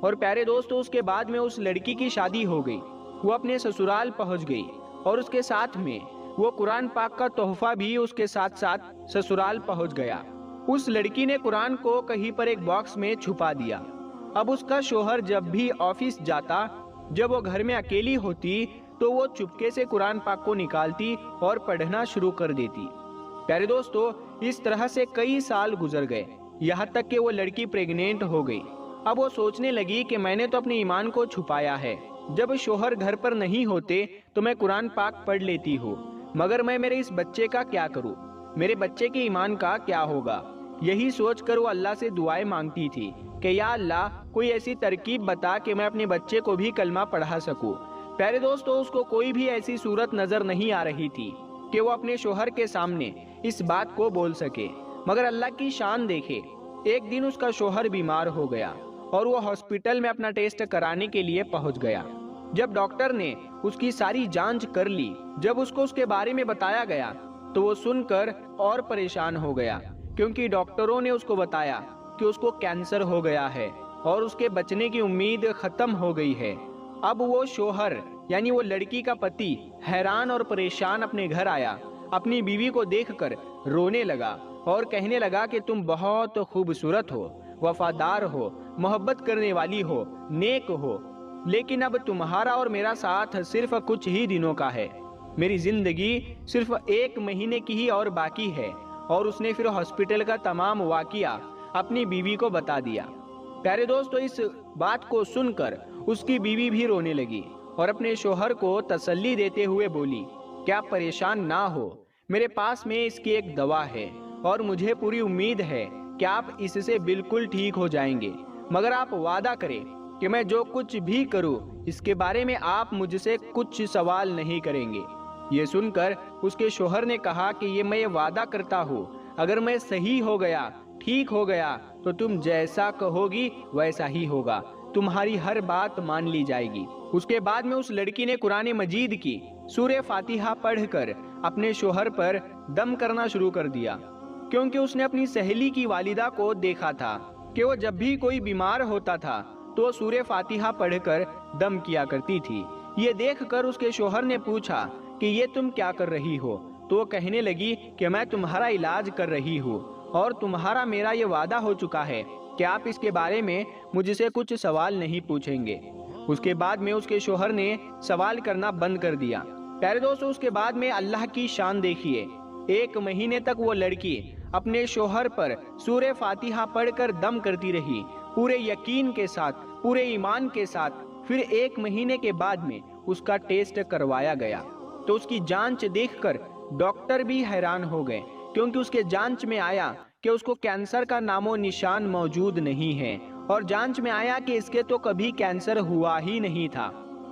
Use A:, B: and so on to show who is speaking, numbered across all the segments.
A: اور پیارے دوستو اس کے بعد میں اس لڑکی کی شادی ہو گئی، وہ اپنے سسرال پہنچ گئی اور اس کے ساتھ میں وہ قرآن پاک کا تحفہ بھی اس کے ساتھ ساتھ سسرال پہنچ گیا۔ اس لڑکی نے قرآن کو کہیں پر ایک باکس میں چھپا دیا۔ اب اس کا شوہر جب بھی آفس جاتا، جب وہ گھر میں اکیلی ہوتی تو وہ چپکے سے قرآن پاک کو نکالتی اور پڑھنا شروع کر دیتی۔ پیارے دوستو اس طرح سے کئی سال گزر گئے، یہاں تک کہ وہ لڑکی پریگننٹ ہو گئی۔ اب وہ سوچنے لگی کہ میں نے تو اپنے ایمان کو چھپایا ہے، جب شوہر گھر پر نہیں ہوتے تو میں قرآن پاک پڑھ لیتی ہوں، مگر میں میرے اس بچے کا کیا کروں، میرے بچے کے ایمان کا کیا ہوگا۔ یہی سوچ کر وہ اللہ سے دعائیں مانگتی تھی کہ یا اللہ کوئی ایسی ترکیب بتا کہ میں اپنے بچے کو بھی کلمہ پڑھا سکوں۔ پیارے دوستو اس کو کوئی بھی ایسی صورت نظر نہیں آ رہی تھی کہ وہ اپنے شوہر کے سامنے اس بات کو بول سکے، مگر اللہ کی شان دیکھے، ایک دن اس کا شوہر بیمار ہو گیا اور وہ ہاسپٹل میں اپنا ٹیسٹ کرانے کے لیے پہنچ گیا۔ جب ڈاکٹر نے اس کی ساری جانچ کر لی، جب اس کو اس کے بارے میں بتایا گیا تو وہ سن کر اور پریشان ہو گیا، کیونکہ ڈاکٹروں نے اس کو بتایا کہ اس کو کینسر ہو گیا ہے اور اس کے بچنے کی امید ختم ہو گئی ہے۔ اب وہ شوہر یعنی وہ لڑکی کا پتی حیران اور پریشان اپنے گھر آیا، اپنی بیوی کو دیکھ کر رونے لگا اور کہنے لگا کہ تم بہت خوبصورت ہو، وفادار ہو، محبت کرنے والی ہو، نیک ہو، لیکن اب تمہارا اور میرا ساتھ صرف کچھ ہی دنوں کا ہے، میری زندگی صرف 1 مہینے کی ہی اور باقی ہے۔ اور اس نے پھر ہاسپٹل کا تمام واقعہ اپنی بیوی کو بتا دیا۔ پیارے دوستو اس بات کو سن کر اس کی بیوی بھی رونے لگی اور اپنے شوہر کو تسلی دیتے ہوئے بولی کہ آپ پریشان نہ ہو، میرے پاس میں اس کی ایک دوا ہے اور مجھے پوری امید ہے کہ آپ اس سے بالکل ٹھیک ہو جائیں گے، مگر آپ وعدہ کریں کہ میں جو کچھ بھی کروں اس کے بارے میں آپ مجھ سے کچھ سوال نہیں کریں گے۔ یہ سن کر اس کے شوہر نے کہا کہ میں یہ وعدہ کرتا ہوں اگر میں صحیح ہو گیا، ٹھیک ہو گیا تو تم جیسا کہو گی ویسا ہی ہوگا، تمہاری ہر بات مان لی جائے گی۔ اس کے بعد میں اس لڑکی نے قرآن مجید کی سورہ فاتحہ پڑھ کر اپنے شوہر پر دم کرنا شروع کر دیا، کیونکہ اس نے اپنی سہیلی کی والدہ کو دیکھا تھا کہ وہ جب بھی کوئی بیمار ہوتا تھا تو وہ سورہ فاتحہ پڑھ کر دم کیا کرتی تھی۔ یہ دیکھ کر اس کے شوہر نے پوچھا کہ یہ تم کیا کر رہی ہو؟ تو وہ کہنے لگی کہ میں تمہارا علاج کر رہی ہوں اور تمہارا میرا یہ وعدہ ہو چکا ہے کہ آپ اس کے بارے میں مجھ سے کچھ سوال نہیں پوچھیں گے۔ اس کے بعد میں اس کے شوہر نے سوال کرنا بند کر دیا۔ پیارے دوستو اس کے بعد میں اللہ کی شان دیکھیے، 1 مہینے تک وہ لڑکی اپنے شوہر پر سورہ فاتحہ پڑھ کر دم کرتی رہی، پورے یقین کے ساتھ، پورے ایمان کے ساتھ۔ پھر 1 مہینے کے بعد میں اس کا ٹیسٹ کروایا گیا تو اس کی جانچ دیکھ کر ڈاکٹر بھی حیران ہو گئے، کیونکہ اس کے جانچ میں آیا کہ اس کو کینسر کا نام و نشان موجود نہیں ہے، اور جانچ میں آیا کہ اس کے تو کبھی کینسر ہوا ہی نہیں تھا۔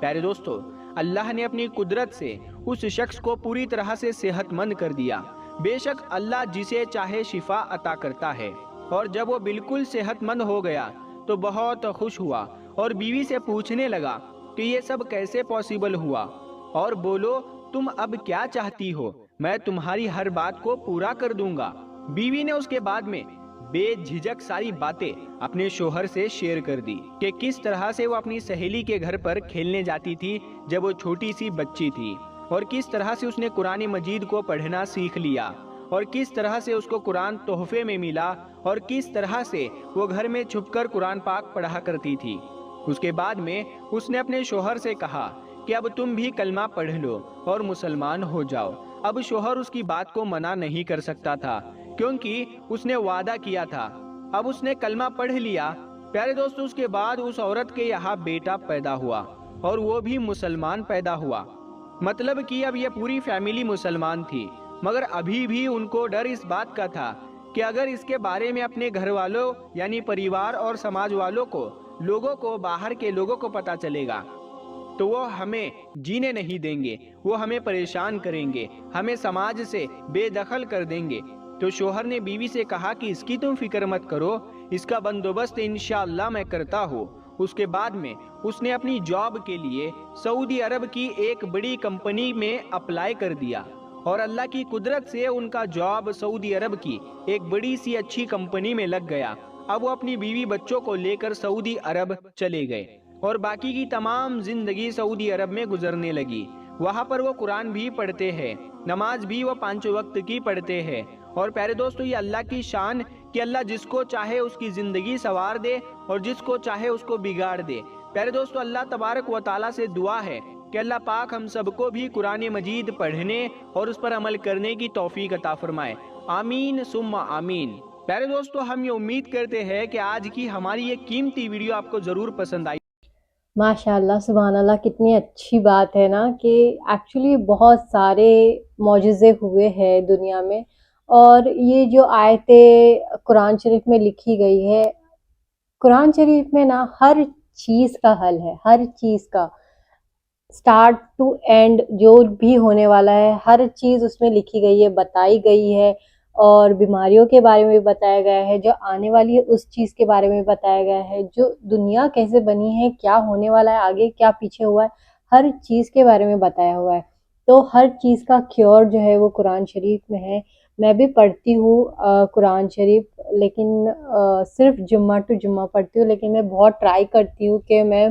A: پیارے دوستو اللہ نے اپنی قدرت سے اس شخص کو پوری طرح سے صحت مند کر دیا۔ بے شک اللہ جسے چاہے شفا عطا کرتا ہے، اور جب وہ بالکل صحت مند ہو گیا تو بہت خوش ہوا اور بیوی سے پوچھنے لگا کہ یہ سب کیسے پاسبل ہوا، اور بولو تم اب کیا چاہتی ہو، میں تمہاری ہر بات کو پورا کر دوں گا۔ بیوی نے اس کے بعد میں بے جھجک ساری باتیں اپنے شوہر سے شیئر کر دی کہ کس طرح سے وہ اپنی سہیلی کے گھر پر کھیلنے جاتی تھی جب وہ چھوٹی سی بچی تھی، اور کس طرح سے اس نے قرآن مجید کو پڑھنا سیکھ لیا، اور کس طرح سے اس کو قرآن تحفے میں ملا، اور کس طرح سے وہ گھر میں چھپ کر قرآن پاک پڑھا کرتی تھی۔ اس کے بعد میں اس نے اپنے شوہر سے کہا کہ اب تم بھی کلمہ پڑھ لو اور مسلمان ہو جاؤ۔ اب شوہر اس کی بات کو منع نہیں کر سکتا تھا، کیونکہ اس نے وعدہ کیا تھا۔ اب اس نے کلمہ پڑھ لیا۔ پیارے دوستو اس کے بعد اس عورت کے یہاں بیٹا پیدا ہوا اور وہ بھی مسلمان پیدا ہوا، مطلب کہ اب یہ پوری فیملی مسلمان تھی، مگر ابھی بھی ان کو ڈر اس بات کا تھا کہ اگر اس کے بارے میں اپنے گھر والوں یعنی پریوار اور سماج والوں کو، لوگوں کو، باہر کے لوگوں کو پتہ چلے گا تو وہ ہمیں جینے نہیں دیں گے، وہ ہمیں پریشان کریں گے، ہمیں سماج سے بے دخل کر دیں گے۔ تو شوہر نے بیوی سے کہا کہ اس کی تم فکر مت کرو، اس کا بندوبست انشاءاللہ میں کرتا ہوں۔ اس کے بعد میں اس نے اپنی جاب کے لیے سعودی عرب کی ایک بڑی کمپنی میں اپلائی کر دیا، اور اللہ کی قدرت سے ان کا جاب سعودی عرب کی ایک بڑی سی اچھی کمپنی میں لگ گیا۔ اب وہ اپنی بیوی بچوں کو لے کر سعودی عرب چلے گئے اور باقی کی تمام زندگی سعودی عرب میں گزرنے لگی۔ وہاں پر وہ قرآن بھی پڑھتے ہیں، نماز بھی وہ 5 وقت کی پڑھتے ہیں۔ اور پیارے دوستو، یہ اللہ کی شان کہ اللہ جس کو چاہے اس کی زندگی سنوار دے اور جس کو چاہے اس کو بگاڑ دے۔ پیارے دوستو، اللہ تبارک و تعالیٰ سے دعا ہے کہ اللہ پاک ہم سب کو بھی قرآن مجید پڑھنے اور اس پر عمل کرنے کی توفیق عطا فرمائے، آمین ثم آمین۔ پیارے دوستو، ہم یہ امید کرتے ہیں کہ آج کی ہماری یہ قیمتی ویڈیو آپ کو ضرور پسند آئی۔
B: ماشاء اللہ، سبحان اللہ، کتنی اچھی بات ہے نا کہ ایکچولی بہت سارے معجزے ہوئے ہیں دنیا میں، اور یہ جو آیتیں قرآن شریف میں لکھی گئی ہے، قرآن شریف میں نا ہر چیز کا حل ہے، ہر چیز کا سٹارٹ ٹو اینڈ جو بھی ہونے والا ہے ہر چیز اس میں لکھی گئی ہے، بتائی گئی ہے، اور بیماریوں کے بارے میں بھی بتایا گیا ہے، جو آنے والی ہے اس چیز کے بارے میں بتایا گیا ہے، جو دنیا کیسے بنی ہے، کیا ہونے والا ہے آگے، کیا پیچھے ہوا ہے، ہر چیز کے بارے میں بتایا ہوا ہے۔ تو ہر چیز کا کیور جو ہے وہ قرآن شریف میں ہے۔ میں بھی پڑھتی ہوں قرآن شریف، لیکن صرف جمعہ ٹو جمعہ پڑھتی ہوں، لیکن میں بہت ٹرائی کرتی ہوں کہ میں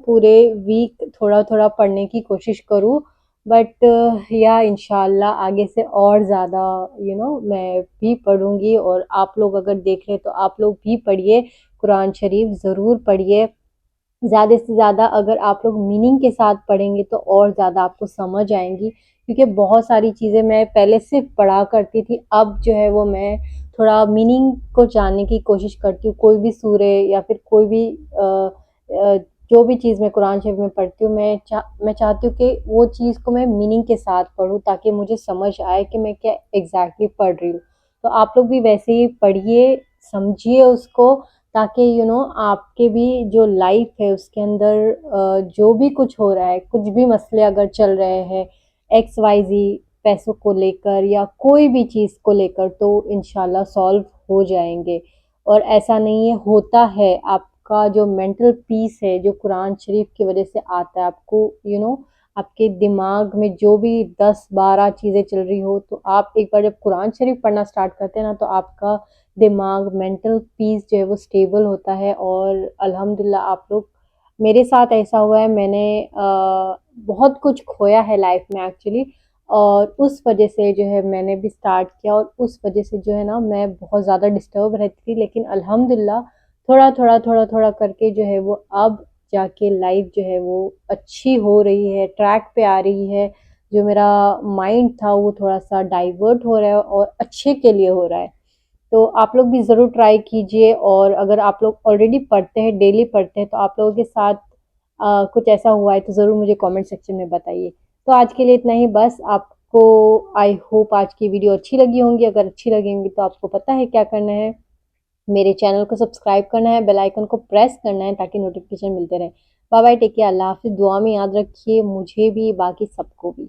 B: پورے ویک تھوڑا تھوڑا پڑھنے کی کوشش کروں، بٹ یا انشاءاللہ آگے سے اور زیادہ میں بھی پڑھوں گی، اور آپ لوگ اگر دیکھ رہے تو آپ لوگ بھی پڑھیے، قرآن شریف ضرور پڑھیے۔ زیادہ سے زیادہ اگر آپ لوگ میننگ کے ساتھ پڑھیں گے تو اور زیادہ آپ کو سمجھ آئیں گی، کیونکہ بہت ساری چیزیں میں پہلے صرف پڑھا کرتی تھی، اب جو ہے وہ میں تھوڑا میننگ کو جاننے کی کوشش کرتی ہوں۔ کوئی بھی سورہ یا پھر کوئی بھی جو بھی چیز میں قرآن شریف میں پڑھتی ہوں، میں چاہتی ہوں کہ وہ چیز کو میں میننگ کے ساتھ پڑھوں، تاکہ مجھے سمجھ آئے کہ میں کیا ایگزیکٹلی پڑھ رہی ہوں۔ تو آپ لوگ بھی ویسے ہی پڑھیے، سمجھیے اس کو، تاکہ آپ کے بھی جو لائف ہے اس کے اندر جو بھی کچھ ہو رہا ہے، کچھ بھی مسئلے اگر چل رہے ہیں ایکس وائی زی، پیسوں کو لے کر یا کوئی بھی چیز کو لے کر، تو انشاءاللہ سالو ہو جائیں گے۔ اور ایسا نہیں ہے، ہوتا ہے، آپ کا جو مینٹل پیس ہے جو قرآن شریف کی وجہ سے آتا ہے، آپ کو آپ کے دماغ میں جو بھی 10-12 چیزیں چل رہی ہو، تو آپ ایک بار جب قرآن شریف پڑھنا سٹارٹ کرتے ہیں نا، تو آپ کا دماغ، مینٹل پیس جو ہے وہ سٹیبل ہوتا ہے۔ اور الحمدللہ آپ لوگ، میرے ساتھ ایسا ہوا ہے، میں نے بہت کچھ کھویا ہے لائف میں ایکچولی، اور اس وجہ سے جو ہے میں نے بھی سٹارٹ کیا، اور اس وجہ سے جو ہے نا میں بہت زیادہ ڈسٹرب رہتی تھی، لیکن الحمدللہ تھوڑا تھوڑا تھوڑا تھوڑا کر کے جو ہے وہ اب جا کے لائف جو ہے وہ اچھی ہو رہی ہے، ٹریک پہ آ رہی ہے۔ جو میرا مائنڈ تھا وہ تھوڑا سا ڈائیورٹ ہو رہا ہے اور اچھے کے لیے ہو رہا ہے۔ تو آپ لوگ بھی ضرور ٹرائی کیجئے، اور اگر آپ لوگ آلریڈی پڑھتے ہیں، ڈیلی پڑھتے ہیں، تو آپ لوگوں کے ساتھ کچھ ایسا ہوا ہے تو ضرور مجھے کامنٹ سیکشن میں بتائیے۔ تو آج کے لیے اتنا ہی بس۔ آپ کو آئی ہوپ آج کی ویڈیو اچھی لگی ہوں گی۔ اگر اچھی لگیں گی تو آپ کو پتہ ہے کیا کرنا ہے، میرے چینل کو سبسکرائب کرنا ہے، بیل آئیکن کو پریس کرنا ہے تاکہ نوٹیفیکیشن ملتے رہے۔ بائے بائے، ٹیک کیئر، اللہ حافظ۔ دعا میں یاد رکھیے مجھے بھی، باقی سب کو بھی۔